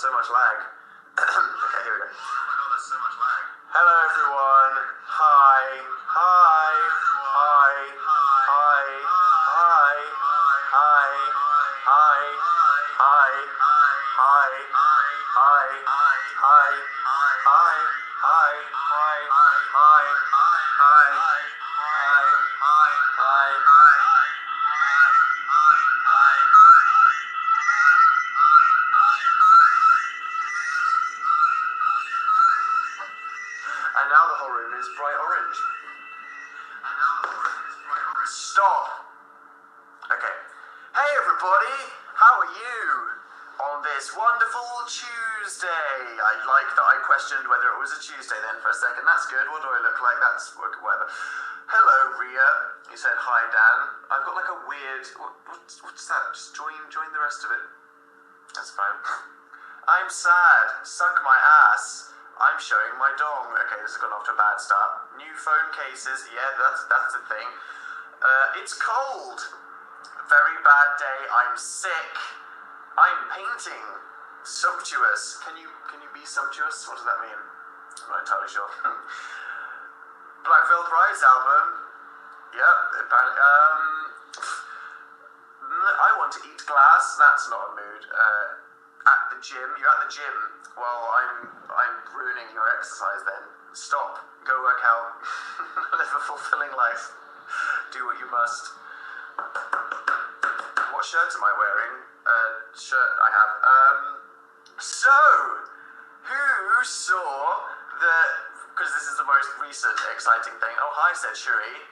that's so much lag. Okay, here we go. Oh my god, that's so much lag. Hello everyone. Hi. Hi. Hi. Hi. Hi. Hi. Hi. Hi. Hi. Hi. Hi. Hi. Hi. Hi. And now the whole room is bright orange. Stop. Okay. Hey everybody, how are you? On this wonderful Tuesday. I like that I questioned whether it was a Tuesday then for a second. That's good. What do I look like? That's whatever. Hello, Ria. You said hi, Dan. I've got like a weird... What's that? Just join the rest of it. That's fine. I'm sad. Suck my ass. I'm showing my dong. Okay, this has gone off to a bad start. New phone cases. Yeah, that's the thing. It's cold. Very bad day. I'm sick. I'm painting. Sumptuous. Can you be sumptuous? What does that mean? I'm not entirely sure. Black Veil Bride's album. Yep, apparently. I want to eat glass. That's not a mood. At the gym. You're at the gym. Well, I'm ruining your exercise then. Stop. Go work out. Live a fulfilling life. Do what you must. What shirt am I wearing? Shirt I have. So, who saw because this is the most recent exciting thing. Oh, hi, said Shuri.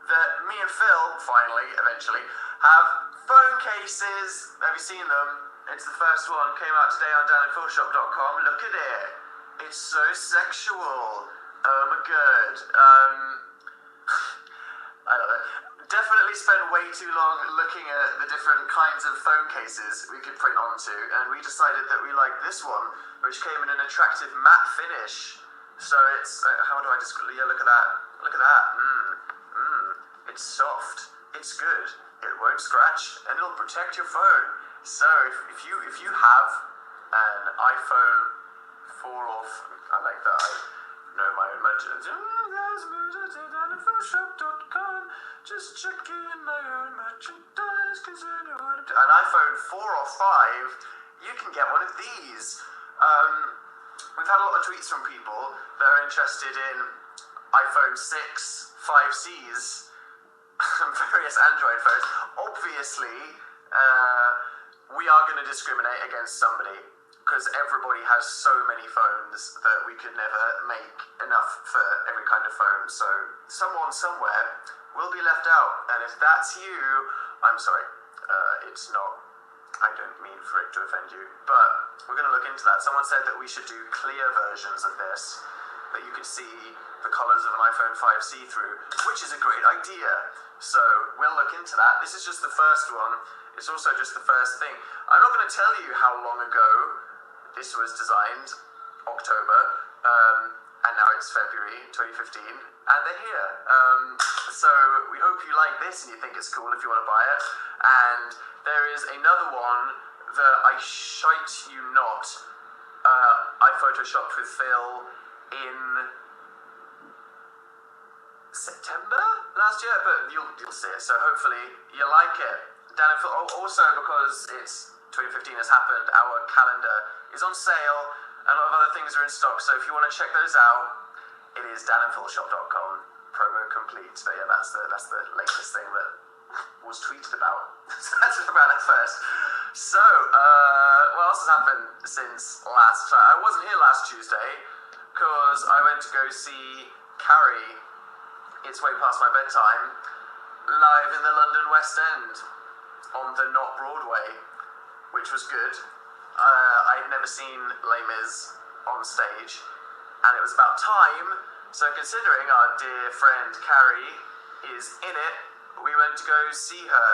That me and Phil, finally, eventually, have phone cases. Have you seen them? It's the first one. Came out today on danandphilshop.com. Look at it. It's so sexual. Oh my god. I love it. Definitely spent way too long looking at the different kinds of phone cases we could print onto, and we decided that we liked this one, which came in an attractive matte finish. So it's, how do I describe it? Yeah, look at that. Look at that. It's soft. It's good. It won't scratch, and it'll protect your phone. So if you have an iPhone 4 or I like that. I know my own merchandise. Just checking my own merchandise. An iPhone 4 or 5, you can get one of these. We've had a lot of tweets from people that are interested in iPhone 6, 5Cs, and various Android phones. Obviously, we are going to discriminate against somebody, because everybody has so many phones that we could never make enough for every kind of phone. So someone somewhere will be left out, and if that's you, I'm sorry. It's not. I don't mean for it to offend you, but we're going to look into that. Someone said that we should do clear versions of this, that you could see the colours of an iPhone 5 see-through, which is a great idea. So we'll look into that. This is just the first one. It's also just the first thing. I'm not going to tell you how long ago this was designed, October, and now it's February 2015, and they're here. So we hope you like this and you think it's cool if you want to buy it. And there is another one that I shite you not. I photoshopped with Phil in September last year, but you'll see it. So hopefully you like it. Dan and Phil. Also, because it's 2015 has happened, our calendar is on sale. A lot of other things are in stock. So if you want to check those out, it is danandphilshop.com. Promo complete. But yeah, that's the latest thing that was tweeted about. So that's about it first. So, what else has happened since last time? I wasn't here last Tuesday because I went to go see Carrie. It's way past my bedtime. Live in the London West End on the Not Broadway, which was good. I'd never seen Les Mis on stage, and it was about time. So considering our dear friend Carrie is in it, we went to go see her,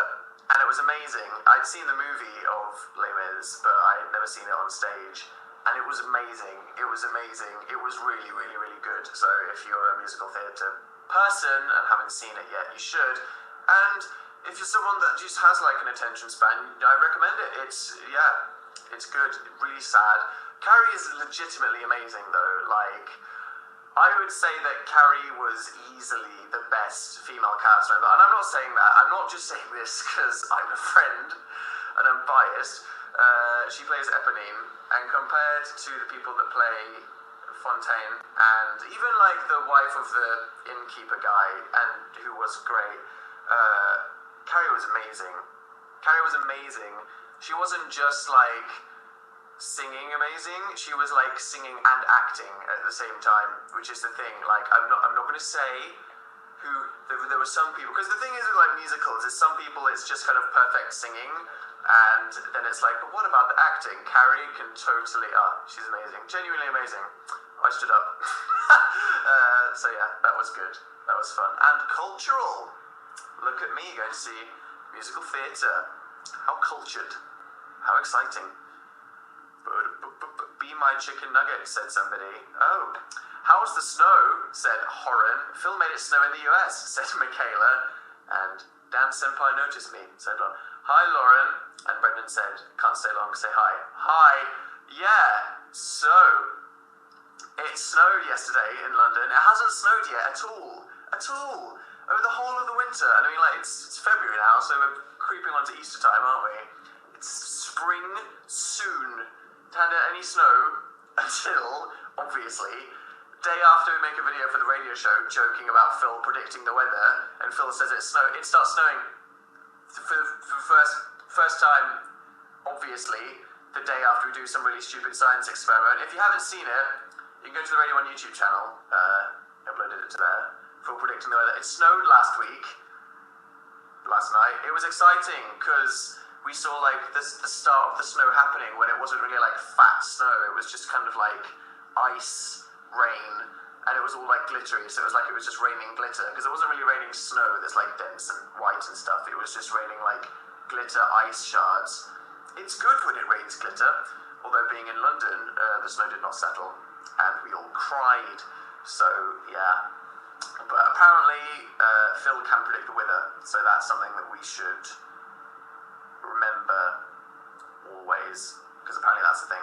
and it was amazing. I'd seen the movie of Les Mis, but I had never seen it on stage, and it was amazing. It was amazing. It was really, really, really good. So if you're a musical theatre person and haven't seen it yet, you should. And if you're someone that just has like an attention span, I recommend it. It's It's good, really sad. Carrie is legitimately amazing though. Like, I would say that Carrie was easily the best female cast member, and I'm not saying that. I'm not just saying this because I'm a friend and I'm biased. She plays Eponine, and compared to the people that play Fontaine, and even like the wife of the innkeeper guy, and who was great, Carrie was amazing. Carrie was amazing. She wasn't just like singing amazing, she was like singing and acting at the same time, which is the thing. Like, I'm not going to say who there were some people, because the thing is with like musicals is some people it's just kind of perfect singing, and then it's like, but what about the acting? Carrie can totally, she's amazing, genuinely amazing. I stood up. So yeah, that was good, that was fun. And cultural, look at me going to see musical theatre. How cultured, how exciting. Be my chicken nugget, said somebody. Oh. How's the snow, said Horan. Phil made it snow in the US, said Michaela. And Dan Senpai noticed me, said Lauren. Hi, Lauren. And Brendan said, can't stay long, say hi. Hi. Yeah, so it snowed yesterday in London. It hasn't snowed yet at all. At all. Over the whole of the winter. And I mean, like, it's February now, so we're creeping on to Easter time, aren't we? It's spring soon. Hadn't had any snow until, obviously, day after we make a video for the radio show joking about Phil predicting the weather, and Phil says it starts snowing for the first time, obviously, the day after we do some really stupid science experiment. If you haven't seen it, you can go to the Radio 1 YouTube channel, uploaded it to there, Phil predicting the weather. It snowed last night. It was exciting, because we saw like the start of the snow happening when it wasn't really like fat snow. It was just kind of like ice, rain, and it was all like glittery. So it was like it was just raining glitter, because it wasn't really raining snow that's like dense and white and stuff. It was just raining like glitter ice shards. It's good when it rains glitter, although being in London, the snow did not settle, and we all cried. So yeah, but apparently Phil can predict the weather, so that's something that we should remember always, because apparently that's the thing.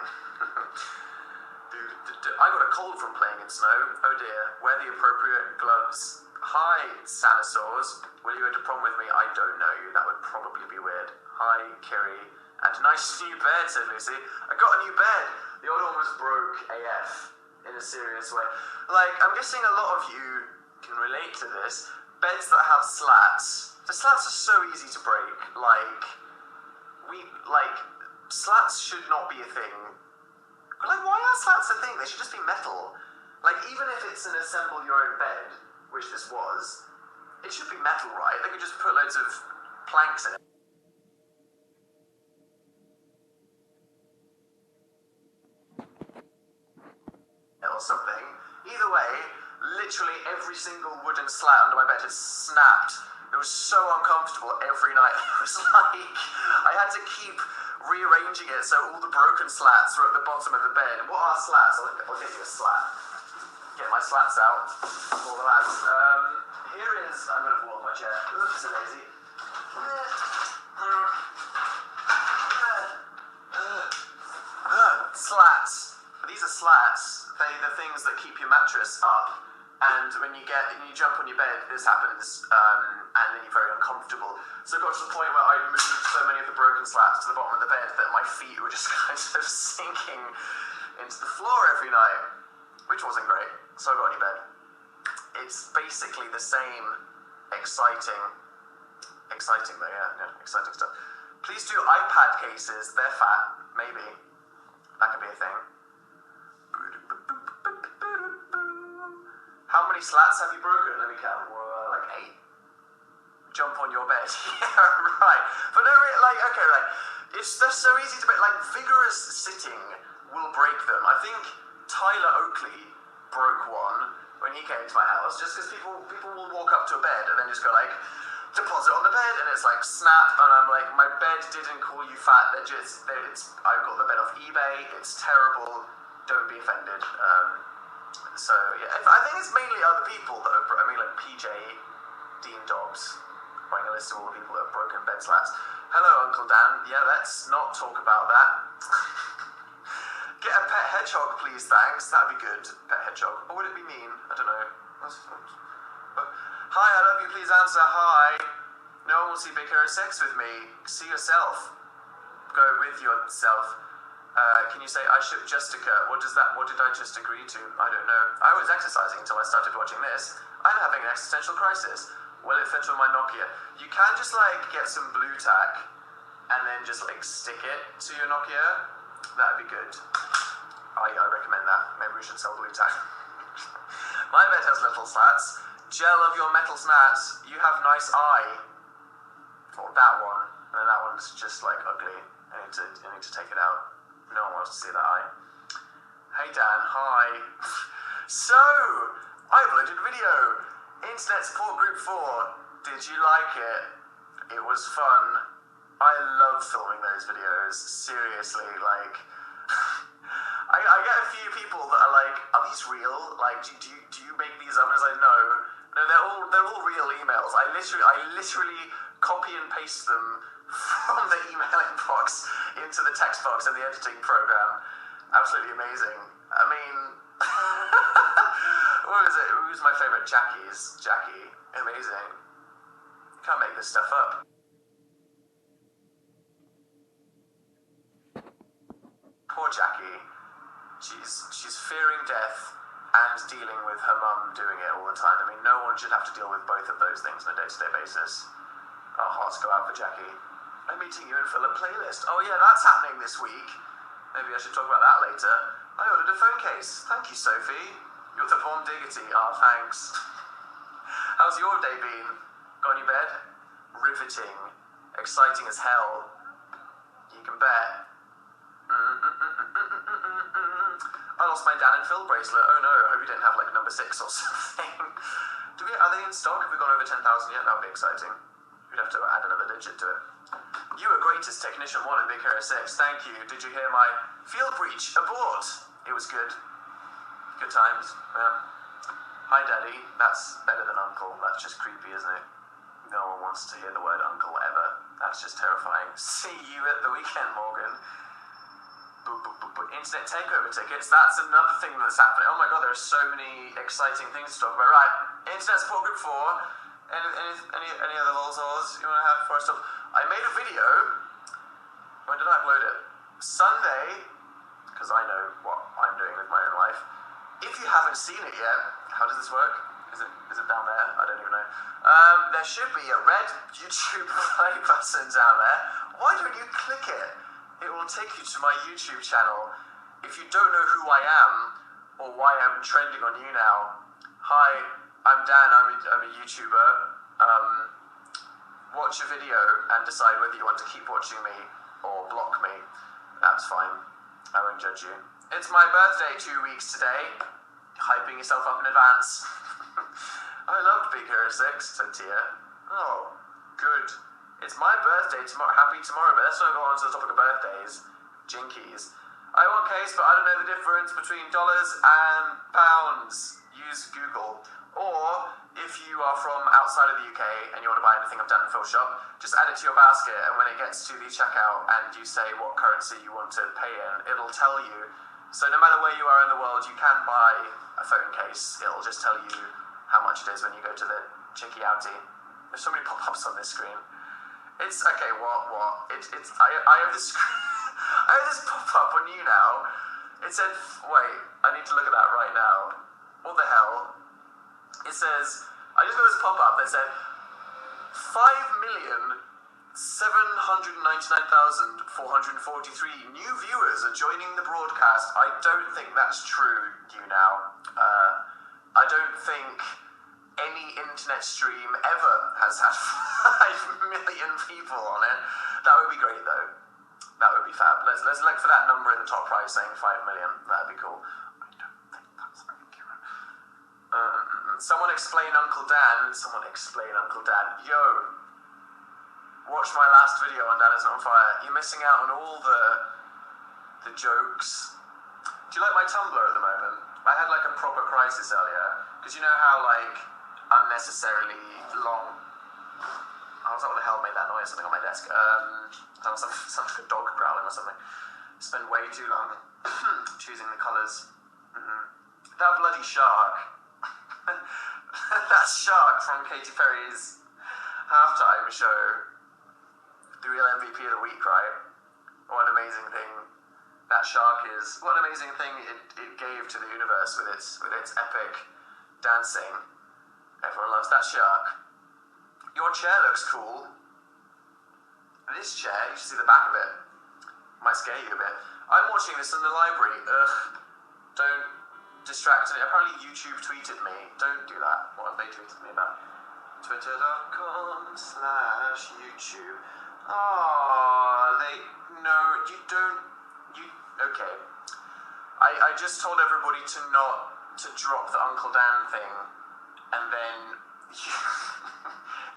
I got a cold from playing in snow. Oh dear. Wear the appropriate gloves. Hi, Sanosaurs. Will you go to prom with me? I don't know you. That would probably be weird. Hi, Kiri. And nice new bed, said Lucy. I got a new bed. The old one was broke AF in a serious way. Like, I'm guessing a lot of you can relate to this. Beds that have slats. The slats are so easy to break. Slats should not be a thing. Like, why are slats a thing? They should just be metal. Like, even if it's an assemble your own bed, which this was, it should be metal, right? They could just put loads of planks in it. Or something. Either way, literally every single wooden slat under my bed had snapped. It was so uncomfortable every night. It was like, I had to keep rearranging it so all the broken slats were at the bottom of the bed. What are slats? I'll get you a slat. Get my slats out. All the lads. Here is, I'm going to fall off my chair. Oops, so lazy. Slats. These are slats. They're the things that keep your mattress up. And when you jump on your bed, this happens, and then you're very uncomfortable. So it got to the point where I moved so many of the broken slats to the bottom of the bed that my feet were just kind of sinking into the floor every night, which wasn't great. So I got a new bed. It's basically the same exciting though, yeah, exciting stuff. Please do iPad cases. They're fat, maybe. That could be a thing. How many slats have you broken? Let me count. Like 8. Jump on your bed. Yeah, right. But no, okay, right. They're so easy to break. Like, vigorous sitting will break them. I think Tyler Oakley broke one when he came to my house, just because people will walk up to a bed and then just go like, deposit on the bed, and it's like snap, and I'm like, my bed didn't call you fat. I got the bed off eBay. It's terrible. Don't be offended. So yeah, I think it's mainly other people that are, like PJ, Dean Dobbs, writing a list of all the people that have broken bed slats. Hello, Uncle Dan. Yeah, let's not talk about that. Get a pet hedgehog, please, thanks. That'd be good. Pet hedgehog. Or would it be mean? I don't know. Hi, I love you, please answer. Hi. No one will see Big Hero 6 with me. See yourself. Go with yourself. Can you say I ship Justica? What did I just agree to? I don't know. I was exercising until I started watching this. I'm having an existential crisis. Will it fit on my Nokia? You can just like get some blue tack and then just like stick it to your Nokia. That'd be good. I recommend that. Maybe we should sell blue tack. My bed has little slats. Gel of your metal slats. You have nice eye. Or that one. And that one's just like ugly. I need to take it out. No one wants to see that eye. Hey Dan, hi. So, I uploaded a video. Internet Support Group 4. Did you like it? It was fun. I love filming those videos. Seriously, like... I get a few people that are like, are these real? Like, do you make these up? And I was like, no. No, they're all real emails. I literally copy and paste them from the emailing box into the text box in the editing program. Absolutely amazing. I mean... What was it? Who's my favourite? Jackie. Amazing. Can't make this stuff up. Poor Jackie. She's fearing death and dealing with her mum doing it all the time. I mean, no one should have to deal with both of those things on a day-to-day basis. Our hearts go out for Jackie. I'm meeting you in Philip playlist. Oh yeah, that's happening this week. Maybe I should talk about that later. I ordered a phone case. Thank you, Sophie. You're the bomb diggity. Oh, thanks. How's your day been? Got any bed? Riveting. Exciting as hell. You can bet. I lost my Dan and Phil bracelet. Oh no, I hope you didn't have like number 6 or something. Are they in stock? Have we gone over 10,000 yet? That would be exciting. We'd have to add another digit to it. You were greatest technician 1 in Big Hero 6. Thank you. Did you hear my field breach? Abort. It was good. Good times, yeah. Hi, Daddy. That's better than Uncle. That's just creepy, isn't it? No one wants to hear the word Uncle ever. That's just terrifying. See you at the weekend, Morgan. Internet takeover tickets. That's another thing that's happening. Oh my god, there are so many exciting things to talk about. Right, Internet Support Group 4. Any other lolzors you want to have for us? I made a video. When did I upload it? Sunday, because I know what I'm doing with my own life. If you haven't seen it yet, how does this work? Is it down there? I don't even know. There should be a red YouTube play button down there. Why don't you click it? It will take you to my YouTube channel. If you don't know who I am, or why I'm trending on YouNow, hi, I'm Dan, I'm a YouTuber. Watch a video and decide whether you want to keep watching me or block me. That's fine. I won't judge you. It's my birthday 2 weeks today. Hyping yourself up in advance. I loved Big Hero 6, said Tia. Oh, good. It's my birthday tomorrow. Happy tomorrow, but let's not go on to the topic of birthdays. Jinkies. I want case, but I don't know the difference between dollars and pounds. Use Google. Or, if you are from outside of the UK and you want to buy anything I've done in Phil's shop, just add it to your basket, and when it gets to the checkout and you say what currency you want to pay in, it'll tell you. So no matter where you are in the world, you can buy a phone case. It'll just tell you how much it is when you go to the chickie outie. There's so many pop-ups on this screen. It's okay. What? I have this. I have this pop-up on YouNow. It said, wait, I need to look at that right now. What the hell? It says, I just got this pop-up that said 5,799,443 new viewers are joining the broadcast. I don't think that's true, YouNow. I don't think any internet stream ever has had 5 million people on it. That would be great, though. That would be fab. Let's look for that number in the top right saying 5 million. That'd be cool. I don't think that's accurate. Someone explain Uncle Dan. Someone explain Uncle Dan. Yo, watch my last video on Dan Is Not On Fire. You're missing out on all the jokes. Do you like my Tumblr at the moment? I had like a proper crisis earlier. Because you know how like unnecessarily long... was that? What the hell made that noise? Something on my desk. Sounds like a dog growling or something. Spend way too long choosing the colours. That bloody shark. That shark from Katy Perry's halftime show. The real MVP of the week, right? What an amazing thing that shark is. What an amazing thing it gave to the universe with its epic dancing. Everyone loves that shark. Your chair looks cool. This chair, you should see the back of it. Might scare you a bit. I'm watching this in the library. Ugh. Don't distract me. Apparently YouTube tweeted me. Don't do that. What have they tweeted me about? Twitter.com/YouTube. Okay. I just told everybody to drop the Uncle Dan thing, and then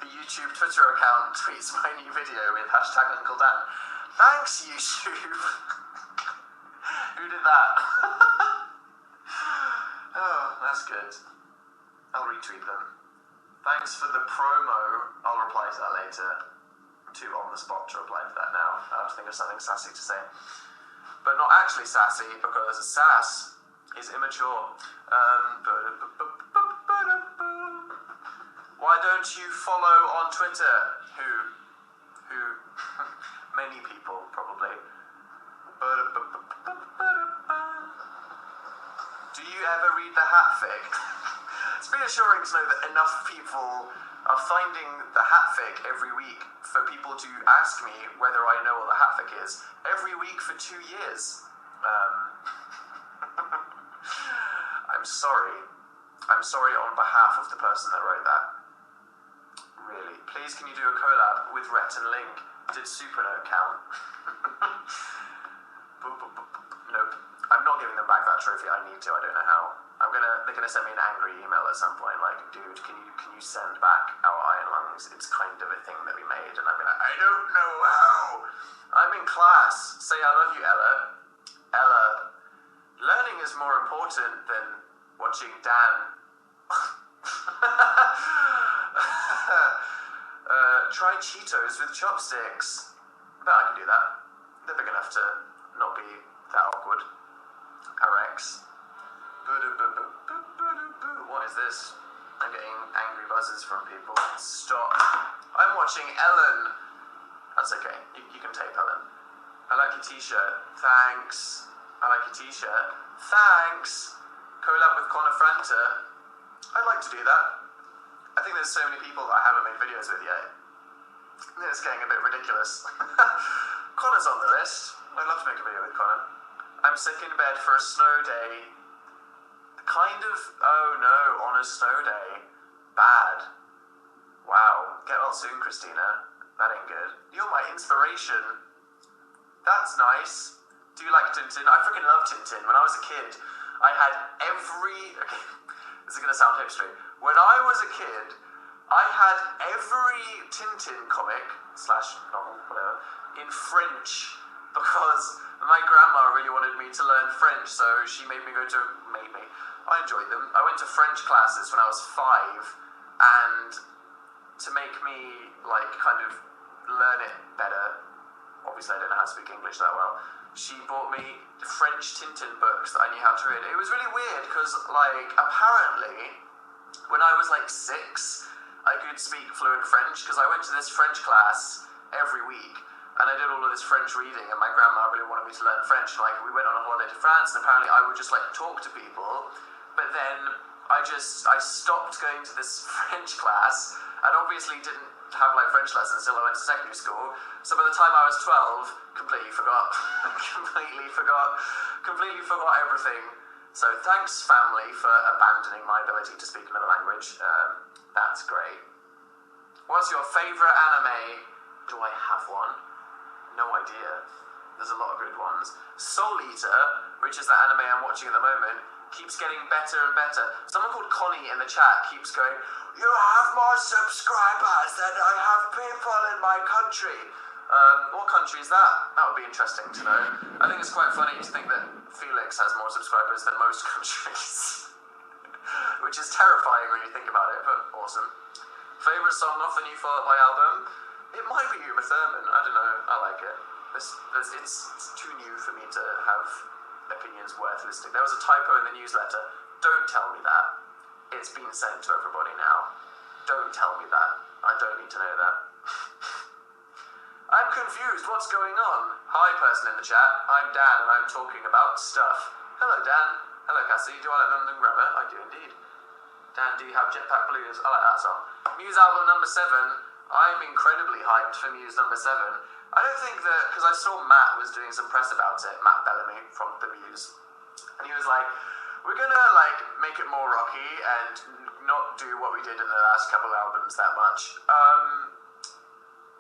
the YouTube Twitter account tweets my new video with #Uncle Dan. Thanks, YouTube. Who did that? Oh, that's good. I'll retweet them. Thanks for the promo. I'll reply to that later. I'm too on the spot to reply to that now. I have to think of something sassy to say. But not actually sassy, because sass is immature. Why don't you follow on Twitter? Who? Many people, probably. Do you ever read the Hatfic? It's reassuring to know that enough people are finding the Hatfic every week for people to ask me whether I know what the Hatfic is. Every week for 2 years. I'm sorry. I'm sorry on behalf of the person that wrote that. Really. Please, can you do a collab with Rhett and Link? Did Supernote count? Nope. I'm not giving them back that trophy. I need to. I don't know how. They're gonna send me an angry email at some point, like, dude, can you send back our iron lungs? It's kind of a thing that we made, and I'm like, I don't know how. I'm in class. Say I love you, Ella. Ella, learning is more important than watching Dan. Try Cheetos with chopsticks. I bet I can do that. They're big enough to not be that awkward. RX. What is this? I'm getting angry buzzes from people. Stop. I'm watching Ellen. That's okay. You can tape Ellen. I like your t-shirt. Thanks. I like your t-shirt. Thanks. Collab with Connor Franta. I'd like to do that. I think there's so many people that I haven't made videos with yet. It's getting a bit ridiculous. Connor's on the list. I'd love to make a video with Connor. I'm sick in bed for a snow day. Kind of, oh no, on a snow day. Bad. Wow. Get well soon, Christina. That ain't good. You're my inspiration. That's nice. Do you like Tintin? I freaking love Tintin. When I was a kid, I had okay, this is going to sound hipstery. When I was a kid, I had every Tintin comic / novel, whatever, in French, because my grandma really wanted me to learn French, so she made me I enjoyed them. I went to French classes when I was 5, and to make me, like, kind of learn it better, obviously I don't know how to speak English that well, she bought me French Tintin books that I knew how to read. It was really weird, because, like, apparently, when I was, like, 6, I could speak fluent French, because I went to this French class every week, and I did all of this French reading, and my grandma really wanted me to learn French, and, like, we went on a holiday to France, and apparently I would just, like, talk to people, but then I stopped going to this French class, and obviously didn't have, like, French lessons until I went to secondary school, so by the time I was 12, completely forgot everything. So thanks, family, for abandoning my ability to speak another language. That's great. What's your favourite anime? Do I have one? No idea. There's a lot of good ones. Soul Eater, which is the anime I'm watching at the moment, keeps getting better and better. Someone called Connie in the chat keeps going, you have more subscribers than I have people in my country. What country is that? That would be interesting to know. I think it's quite funny to think that Felix has more subscribers than most countries. Which is terrifying when you think about it, but awesome. Favourite song off the new Fall Out Boy album? It might be Uma Thurman, I don't know, I like it. It's too new for me to have opinions worth listening. There was a typo in the newsletter. Don't tell me that. It's been sent to everybody now. Don't tell me that. I don't need to know that. I'm confused. What's going on? Hi, person in the chat. I'm Dan, and I'm talking about stuff. Hello, Dan. Hello, Cassie. Do I like London Grammar? I do indeed. Dan, do you have Jetpack Blues? I like that song. Muse album number 7. I'm incredibly hyped for Muse number 7. I don't think that, because I saw Matt was doing some press about it, Matt Bellamy from The Muse, and he was like, we're gonna like make it more rocky and not do what we did in the last couple albums that much,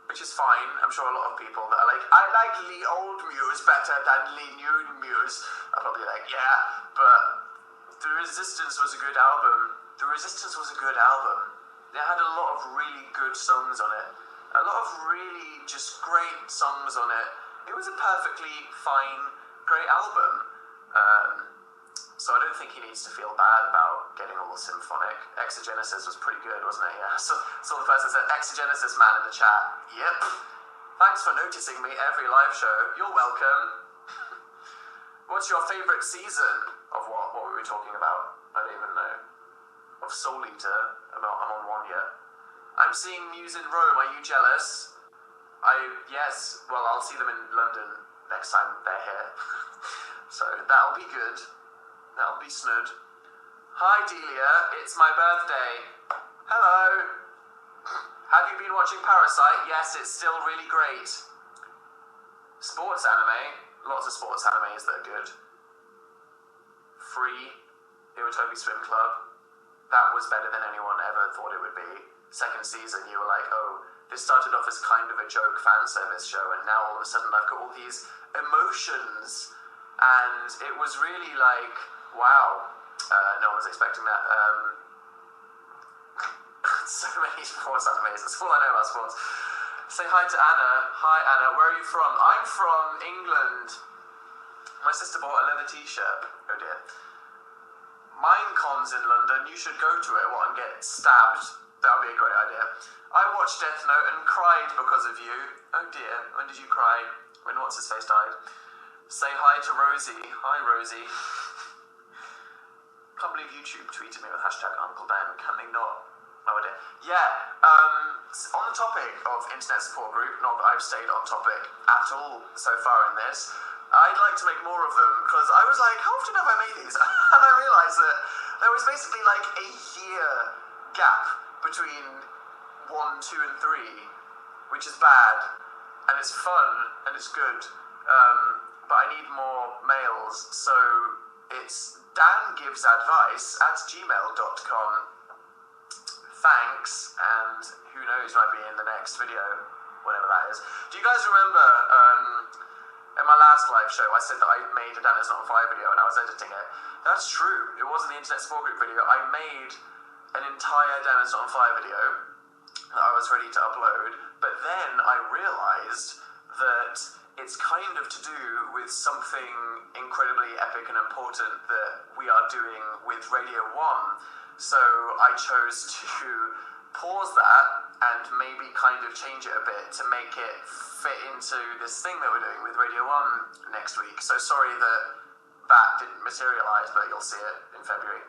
which is fine. I'm sure a lot of people that are like, I like the old Muse better than the new Muse, are probably like, yeah, but The Resistance was a good album. The Resistance was a good album. They had a lot of really good songs on it. A lot of really just great songs on it. It was a perfectly fine, great album. So I don't think he needs to feel bad about getting all symphonic. Exogenesis was pretty good, wasn't it? Yeah. So the person said, Exogenesis man in the chat. Yep. Thanks for noticing me every live show. You're welcome. What's your favourite season of what we were talking about? I don't even know. Of Soul Eater. I'm on one yet. I'm seeing Muse in Rome. Are you jealous? Yes. Well, I'll see them in London next time they're here. So that'll be good. That'll be snood. Hi, Delia. It's my birthday. Hello. Have you been watching Parasite? Yes, it's still really great. Sports anime. Lots of sports animes that are good. Free. Iwatobi Swim Club. That was better than anyone ever thought it would be. Second season, you were like, oh, this started off as kind of a joke fan service show, and now all of a sudden I've got all these emotions, and it was really like, wow, no one was expecting that. So many sports animes, that's all I know about sports. Say hi to Anna. Hi, Anna, where are you from? I'm from England. My sister bought a leather t-shirt. Oh dear. Minecons in London, you should go to it, and get stabbed. That would be a great idea. I watched Death Note and cried because of you. Oh dear, when did you cry? When What's-His-Face died? Say hi to Rosie. Hi, Rosie. Can't believe YouTube tweeted me with hashtag Uncle Ben. Can they not? Oh dear. Yeah, on the topic of Internet Support Group, not that I've stayed on topic at all so far in this, I'd like to make more of them, because I was like, how often have I made these? And I realised that there was basically like a year gap between 1, 2, and 3, which is bad, and it's fun, and it's good, but I need more mails, so it's dangivesadvice@gmail.com. Thanks, and who knows, might be in the next video, whatever that is. Do you guys remember, in my last live show, I said that I made a Dan Is Not on Fire video and I was editing it? That's true, it wasn't the Internet Support Group video. I made an entire Dan Is Not on Fire video that I was ready to upload, but then I realised that it's kind of to do with something incredibly epic and important that we are doing with Radio 1, so I chose to pause that and maybe kind of change it a bit to make it fit into this thing that we're doing with Radio 1 next week. So sorry that didn't materialise, but you'll see it in February.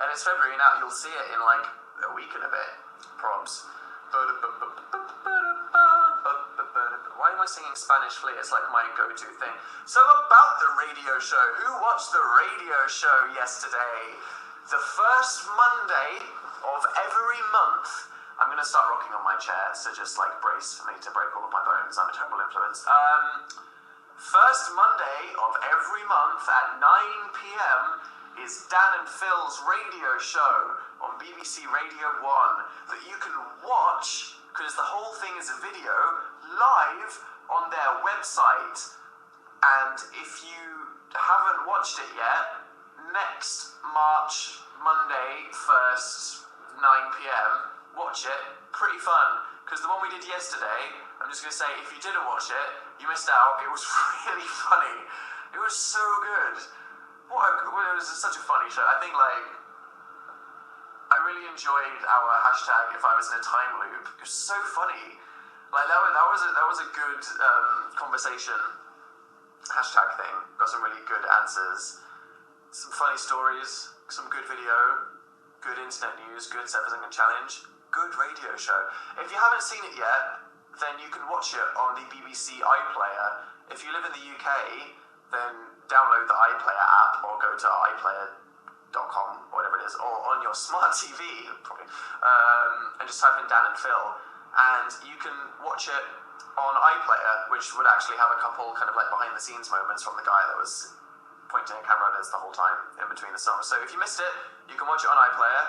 And it's February now, you'll see it in like a week and a bit. Probs. Why am I singing Spanish Flea? It's like my go-to thing. So about the radio show. Who watched the radio show yesterday? The first Monday of every month. I'm going to start rocking on my chair, so just like brace for me to break all of my bones. I'm a terrible influence. First Monday of every month at 9 p.m. is Dan and Phil's radio show on BBC Radio 1 that you can watch, because the whole thing is a video, live on their website. And if you haven't watched it yet, next Monday 1st, 9 p.m, watch it. Pretty fun. Because the one we did yesterday, I'm just going to say, if you didn't watch it, you missed out. It was really funny. It was so good. It was such a funny show. I think, like, I really enjoyed our hashtag If I Was in a Time Loop. It was so funny. Like that was a good conversation hashtag thing. Got some really good answers, some funny stories, some good video, good internet news, good 7-second challenge, good radio show. If you haven't seen it yet, then you can watch it on the BBC iPlayer. If you live in the UK, then download the iPlayer app or go to iPlayer.com or whatever it is, or on your smart TV probably, and just type in Dan and Phil, and you can watch it on iPlayer, which would actually have a couple kind of like behind the scenes moments from the guy that was pointing a camera at us the whole time in between the songs. So if you missed it, you can watch it on iPlayer.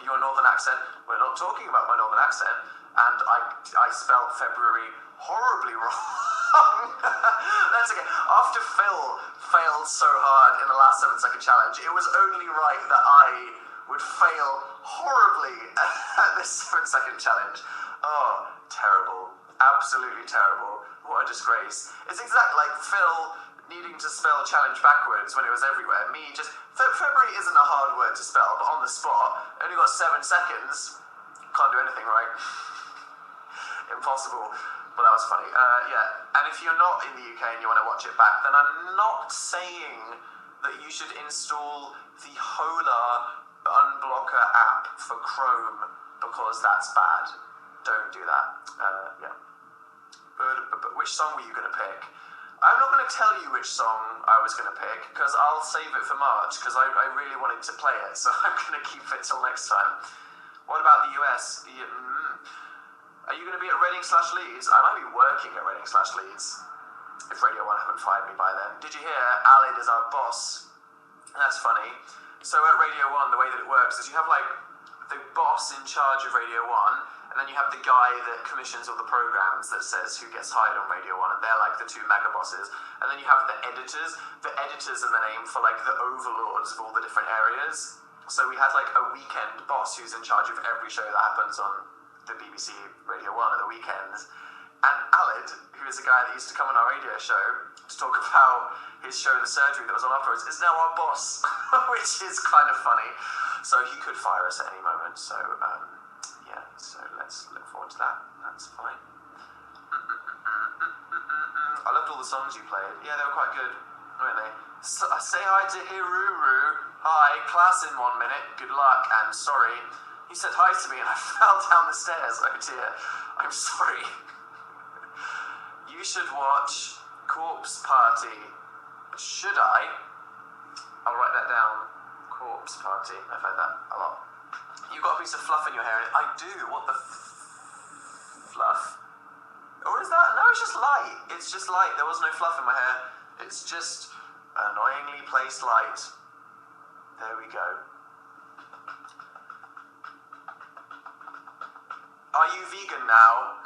Your northern accent, we're not talking about my northern accent, and I spelled February horribly wrong. That's okay. After Phil failed so hard in the last 7-second challenge, it was only right that I would fail horribly at this 7-second challenge. Oh, terrible. Absolutely terrible. What a disgrace. It's exactly like Phil needing to spell challenge backwards when it was everywhere. Me just... February isn't a hard word to spell, but on the spot, only got 7 seconds. Can't do anything right. Impossible. Well, that was funny. Yeah. And if you're not in the UK and you want to watch it back, then I'm not saying that you should install the Hola Unblocker app for Chrome, because that's bad. Don't do that. Yeah. But which song were you going to pick? I'm not going to tell you which song I was going to pick, because I'll save it for March, because I really wanted to play it, so I'm going to keep it till next time. What about the US? Are you going to be at Reading/Leeds? I might be working at Reading/Leeds, if Radio 1 haven't fired me by then. Did you hear? Alid is our boss. That's funny. So at Radio 1, the way that it works is you have like the boss in charge of Radio 1, and then you have the guy that commissions all the programs that says who gets hired on Radio 1, and they're like the two mega bosses. And then you have the editors. The editors are the name for like the overlords of all the different areas. So we had like a weekend boss who's in charge of every show that happens on the BBC Radio 1 at the weekends. And Alid, who is a guy that used to come on our radio show to talk about his show, The Surgery, that was on afterwards, is now our boss, which is kind of funny. So he could fire us at any moment. So, yeah, so let's look forward to that. That's fine. I loved all the songs you played. Yeah, they were quite good, weren't they? So, say hi to Hiruru. Hi, class in 1 minute. Good luck, and sorry. He said hi to me and I fell down the stairs. Oh dear. I'm sorry. You should watch Corpse Party. Should I? I'll write that down. Corpse Party. I've heard that a lot. You got a piece of fluff in your hair. I do. What the fluff? Or is that? No, it's just light. It's just light. There was no fluff in my hair. It's just annoyingly placed light. There we go. Are you vegan now?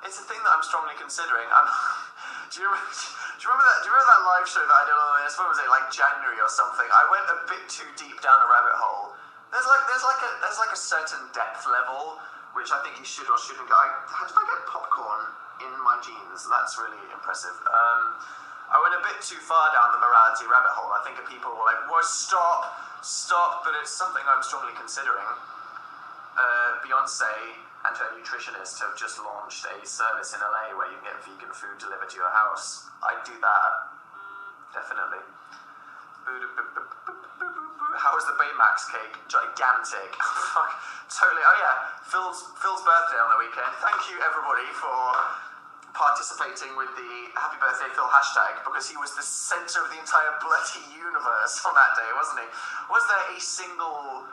It's a thing that I'm strongly considering. Do you remember that live show that I did on this? When was it? Like January or something? I went a bit too deep down a rabbit hole. There's like a certain depth level which I think you should or shouldn't go. Did I get popcorn in my jeans? That's really impressive. I went a bit too far down the morality rabbit hole. I think people were like, "Well, stop," but it's something I'm strongly considering. Beyonce and her nutritionist have just launched a service in LA where you can get vegan food delivered to your house. I'd do that. Definitely. How was the Baymax cake? Gigantic. Fuck. Totally. Oh yeah, Phil's birthday on the weekend. Thank you everybody for participating with the Happy Birthday Phil hashtag, because he was the centre of the entire bloody universe on that day, wasn't he? Was there a single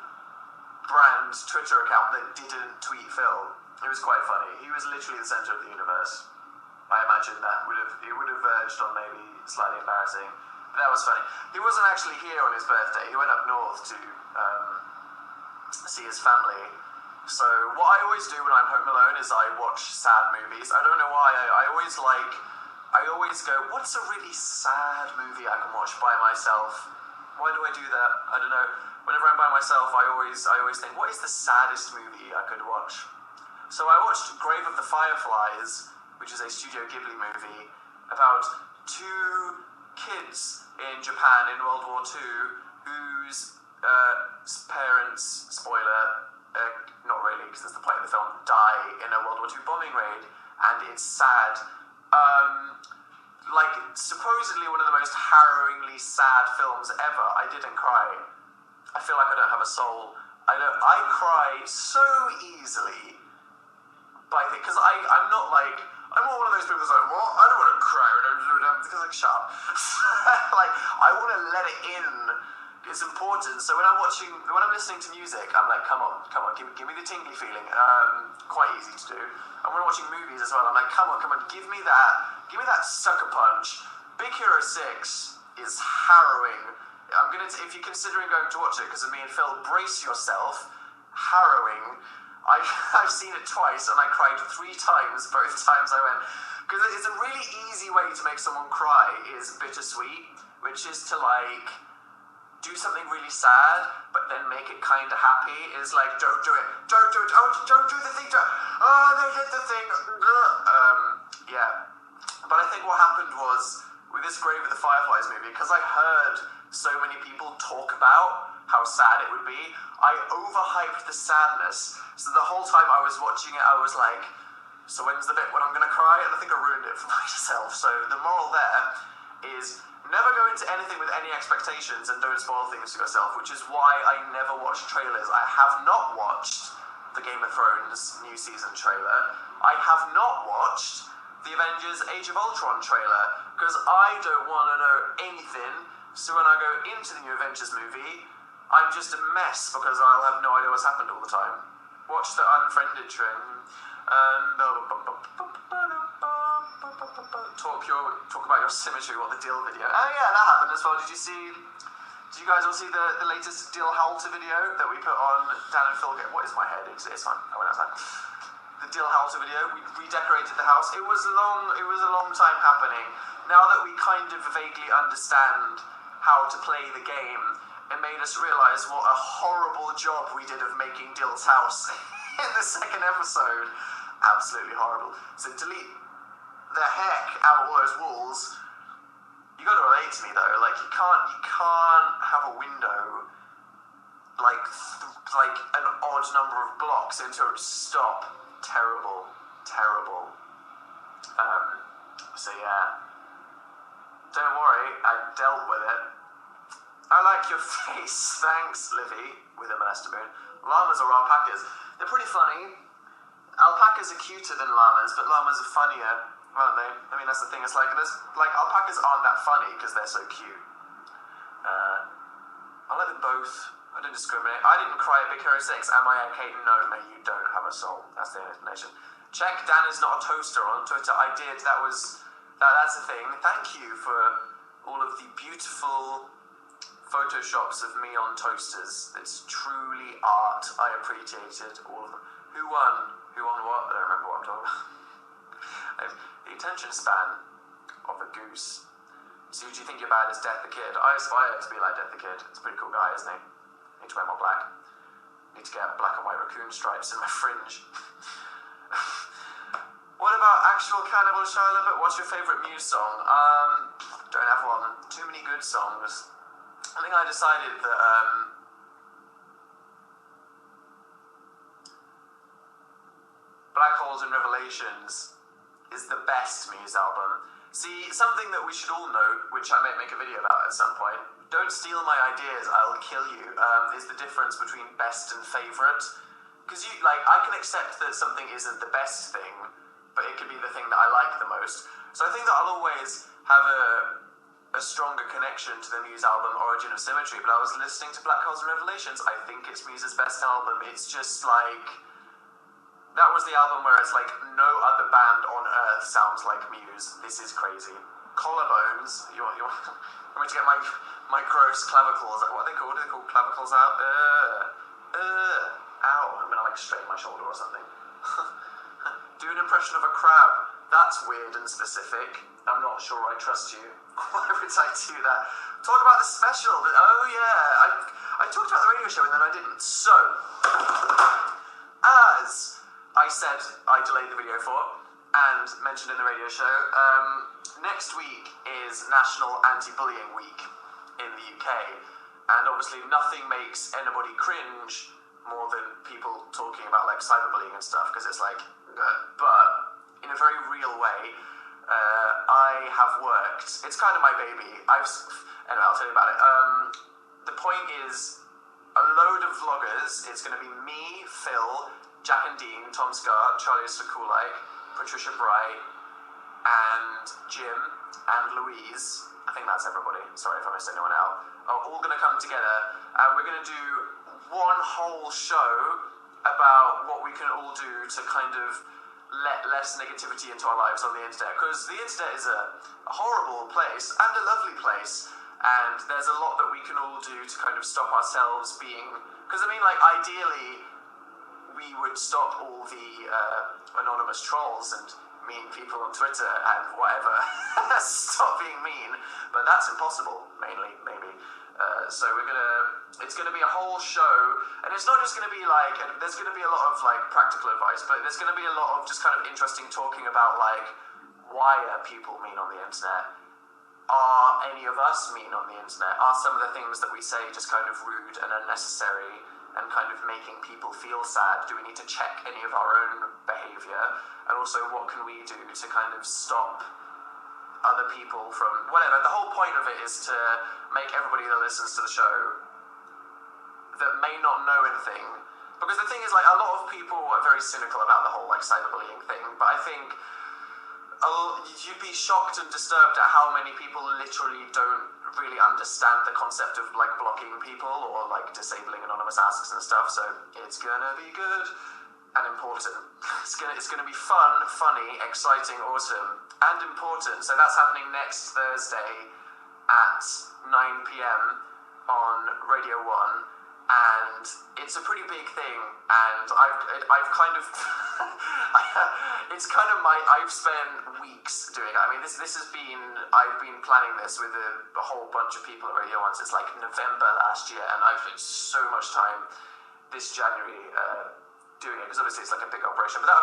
brand Twitter account that didn't tweet Phil? It was quite funny. He was literally the centre of the universe. I imagine that it would have verged on maybe slightly embarrassing. But that was funny. He wasn't actually here on his birthday. He went up north to see his family. So what I always do when I'm home alone is I watch sad movies. I don't know why. I always go, what's a really sad movie I can watch by myself? Why do I do that? I don't know. Whenever I'm by myself, I always think, what is the saddest movie I could watch? So I watched Grave of the Fireflies, which is a Studio Ghibli movie about two kids in Japan in World War II whose parents, spoiler, not really, because that's the point of the film, die in a World War II bombing raid, and it's sad. Like, supposedly one of the most harrowingly sad films ever. I didn't cry. I feel like I don't have a soul. I cry so easily by things, because I'm not one of those people that's like, what? I don't want to cry when I'm doing it, because like, shut up. Like, I want to let it in. It's important. So when I'm listening to music, I'm like, come on, give me the tingly feeling. Quite easy to do. And when I'm watching movies as well, I'm like, come on, give me that sucker punch. Big Hero 6 is harrowing. If you're considering going to watch it because of me and Phil, brace yourself. Harrowing. I've seen it twice and I cried 3 times both times I went. Because it's a really easy way to make someone cry is bittersweet, which is to like do something really sad but then make it kind of happy. Is like, don't do it, don't do the thing, they did the thing. Yeah. But I think what happened was with this Grave of the Fireflies movie, because I heard so many people talk about how sad it would be, I overhyped the sadness. So the whole time I was watching it, I was like, so when's the bit when I'm going to cry? And I think I ruined it for myself. So the moral there is never go into anything with any expectations and don't spoil things to yourself, which is why I never watch trailers. I have not watched the Game of Thrones new season trailer. I have not watched the Avengers Age of Ultron trailer, because I don't want to know anything. So when I go into the new Avengers movie, I'm just a mess because I'll have no idea what's happened all the time. Watch the Unfriended trend. Talk about your symmetry, what the Deal video. Oh yeah, that happened as well. Did you guys all see the latest Deal Halter video that we put on Dan and Phil? What is my head? It's fine. I went outside. The Deal Halter video. We redecorated the house. It was a long time happening. Now that we kind of vaguely understand how to play the game, it made us realise what a horrible job we did of making Dill's house in the second episode. Absolutely horrible. So delete the heck out of all those walls. You got to relate to me though. Like you can't have a window like an odd number of blocks into it. Stop. Terrible. So yeah. Don't worry, I dealt with it. I like your face. Thanks, Livy, with a molester moon. Llamas or alpacas? They're pretty funny. Alpacas are cuter than llamas, but llamas are funnier, aren't they? I mean, that's the thing. It's like alpacas aren't that funny because they're so cute. I like them both. I don't discriminate. I didn't cry at Big Hero 6. Am I okay? No, mate, you don't have a soul. That's the explanation. Check Dan is not a toaster on Twitter. I did. That's the thing. Thank you for all of the beautiful photoshops of me on toasters. It's truly art. I appreciated all of them. Who won? Who won what? I don't remember what I'm talking about. The attention span of a goose. So do you think you're bad as Death the Kid? I aspire to be like Death the Kid. It's a pretty cool guy, isn't he? Need to wear more black. Need to get black and white raccoon stripes in my fringe. What about actual Cannibal Charlotte? What's your favourite Muse song? Don't have one. Too many good songs. I think I decided that Black Holes and Revelations is the best Muse album. See, something that we should all note, which I may make a video about at some point, don't steal my ideas, I'll kill you, is the difference between best and favourite. Because I can accept that something isn't the best thing, but it could be the thing that I like the most. So I think that I'll always have a stronger connection to the Muse album Origin of Symmetry, but I was listening to Black Holes and Revelations. I think it's Muse's best album. It's just like, that was the album where it's like, no other band on earth sounds like Muse. This is crazy. Collarbones. You want me to get my gross clavicles, what are they called? Are they called clavicles out? Ow. I'm gonna straighten my shoulder or something. Do an impression of a crab. That's weird and specific. I'm not sure I trust you. Why would I do that? Talk about the special. Oh yeah, I talked about the radio show and then I didn't. So, as I said I delayed the video for and mentioned in the radio show, next week is National Anti-Bullying Week in the UK, and obviously nothing makes anybody cringe more than people talking about like cyberbullying and stuff, because it's like, but in a very real way, I have worked. It's kind of my baby. Anyway, I'll tell you about it. The point is, a load of vloggers. It's going to be me, Phil, Jack and Dean, Tom Scott, Charlie Stakulike, Patricia Bright, and Jim and Louise. I think that's everybody. Sorry if I missed anyone out. Are all going to come together, and we're going to do one whole show about what we can all do to kind of let less negativity into our lives on the internet, because the internet is a horrible place and a lovely place, and there's a lot that we can all do to kind of stop ourselves being, because I mean, like, ideally we would stop all the anonymous trolls and mean people on Twitter and whatever stop being mean, but that's impossible, maybe. So it's gonna be a whole show, and it's not just gonna be like, there's gonna be a lot of like practical advice, but there's gonna be a lot of just kind of interesting talking about like, why are people mean on the internet? Are any of us mean on the internet? Are some of the things that we say just kind of rude and unnecessary and kind of making people feel sad? Do we need to check any of our own behaviour? And also, what can we do to kind of stop other people from whatever? The whole point of it is to make everybody that listens to the show that may not know anything, because the thing is, like, a lot of people are very cynical about the whole like cyberbullying thing, but I think you'd be shocked and disturbed at how many people literally don't really understand the concept of like blocking people or like disabling anonymous asks and stuff. So it's gonna be good and important. It's gonna be fun, funny, exciting, awesome, and important. So that's happening next Thursday at 9 p.m. on Radio 1, and it's a pretty big thing. And I've kind of it's kind of I've spent weeks doing it. I mean, this has been, I've been planning this with a whole bunch of people at Radio 1 since like November last year, and I've spent so much time this January doing it, because obviously it's like a big operation. But that